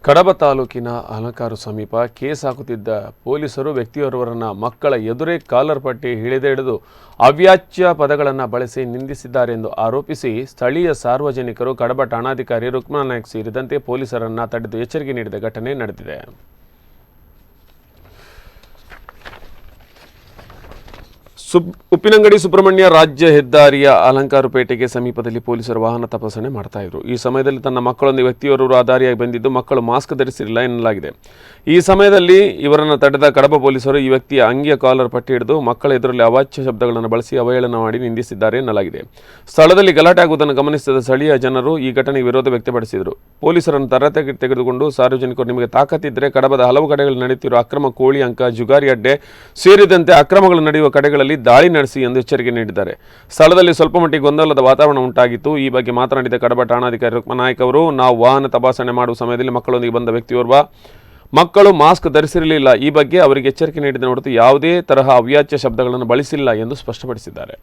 ಕಡಬ ತಾಲೂಕಿನ ಅಲಂಕಾರು ಸಮೀಪ ಕೇಸ್ ಹಾಕುತ್ತಿದ್ದ ಪೊಲೀಸರು ವ್ಯಕ್ತಿಯೋರ್ವರನ್ನ ಮಕ್ಕಳ ಎದುರೇ ಕಾಲರ್ ಪಟ್ಟಿ ಹಿಡಿದು ಅವ್ಯಾಚ್ಯ ಪದಗಳನ್ನು ಬಳಸಿ ನಿಂದಿಸಿದ್ದಾರೆ ಎಂದು ಆರೋಪಿಸಿ ಸ್ಥಳೀಯ ಸಾರ್ವಜನಿಕರು ಕಡಬ ಠಾಣಾಧಿಕಾರಿ ರುಕ್ಮಾನ್ ನಾಯ್ಕ್ ಸೇರಿದಂತೆ ಪೊಲೀಸರನ್ನ ತಡೆದು ಎಚ್ಚರಿಕೆ ನೀಡಿದ ಘಟನೆ ನಡೆದಿದೆ. ಉಪ್ಪಿನಂಗಡಿ ಸುಬ್ರಹ್ಮಣ್ಯ ರಾಜ್ಯ ಹೆದ್ದಾರಿಯ ಅಲಂಕಾರುಪೇಟೆಗೆ ಸಮೀಪದಲ್ಲಿ ಪೊಲೀಸರು ವಾಹನ ತಪಾಸಣೆ ಮಾಡ್ತಾ ಇದ್ರು. ಈ ಸಮಯದಲ್ಲಿ ತನ್ನ ಮಕ್ಕಳೊಂದಿಗೆ ವ್ಯಕ್ತಿಯೋರ್ವರು ಆಧಾರಿಯಾಗಿ ಬಂದಿದ್ದು ಮಕ್ಕಳು ಮಾಸ್ಕ್ ಧರಿಸಿರಲಿಲ್ಲ ಎನ್ನಲಾಗಿದೆ. ಈ ಸಮಯದಲ್ಲಿ ಇವರನ್ನು ತಡೆದ ಕಡಬ ಪೊಲೀಸರು ಈ ವ್ಯಕ್ತಿಯ ಅಂಗಿಯ ಕಾಲರ್ ಪಟ್ಟಿ ಹಿಡಿದು ಮಕ್ಕಳ ಎದುರಲ್ಲಿ ಅವಾಚ್ಯ ಶಬ್ದಗಳನ್ನು ಬಳಸಿ ಅವಹೇಳನ ಮಾಡಿ ನಿಂದಿಸಿದ್ದಾರೆ ಎನ್ನಲಾಗಿದೆ. ಸ್ಥಳದಲ್ಲಿ ಗಲಾಟೆ ಆಗುವುದನ್ನು ಗಮನಿಸಿದ ಸ್ಥಳೀಯ ಜನರು ಈ ಘಟನೆಗೆ ವಿರೋಧ ವ್ಯಕ್ತಪಡಿಸಿದರು. ಪೊಲೀಸರನ್ನು ತರಗತಿಗೆ ತೆಗೆದುಕೊಂಡು ಸಾರ್ವಜನಿಕರು ನಿಮಗೆ ತಾಕತ್ತಿದ್ದರೆ ಕಡಬದ ಹಲವು ಕಡೆಗಳಲ್ಲಿ ನಡೆಯುತ್ತಿರುವ ಅಕ್ರಮ ಕೋಳಿ ಅಂಕ, ಜುಗಾರಿ ಅಡ್ಡೆ ಸೇರಿದಂತೆ ಅಕ್ರಮಗಳು ನಡೆಯುವ ಕಡೆಗಳಲ್ಲಿ ದಾಳಿ ನಡೆಸಿ ಎಂದು ಎಚ್ಚರಿಕೆ ನೀಡಿದ್ದಾರೆ. ಸ್ಥಳದಲ್ಲಿ ಸ್ವಲ್ಪ ಮಟ್ಟಿಗೆ ಗೊಂದಲದ ವಾತಾವರಣ ಉಂಟಾಗಿತ್ತು. ಈ ಬಗ್ಗೆ ಮಾತನಾಡಿದ ಕಡಬ ಠಾಣಾಧಿಕಾರಿ ರುಕ್ಮಾನ್ ನಾಯ್ಕ್ ಅವರು, ನಾವು ವಾಹನ ತಪಾಸಣೆ ಮಾಡುವ ಸಮಯದಲ್ಲಿ ಮಕ್ಕಳೊಂದಿಗೆ ಬಂದ ವ್ಯಕ್ತಿಯೋರ್ವ ಮಕ್ಕಳು ಮಾಸ್ಕ್ ಧರಿಸಿರಲಿಲ್ಲ. ಈ ಬಗ್ಗೆ ಅವರಿಗೆ ಎಚ್ಚರಿಕೆ ನೀಡಿದ ಹೊರತು ಯಾವುದೇ ತರಹ ಅವ್ಯಾಚ್ಯ ಶಬ್ದಗಳನ್ನು ಬಳಸಿಲ್ಲ ಎಂದು ಸ್ಪಷ್ಟಪಡಿಸಿದ್ದಾರೆ.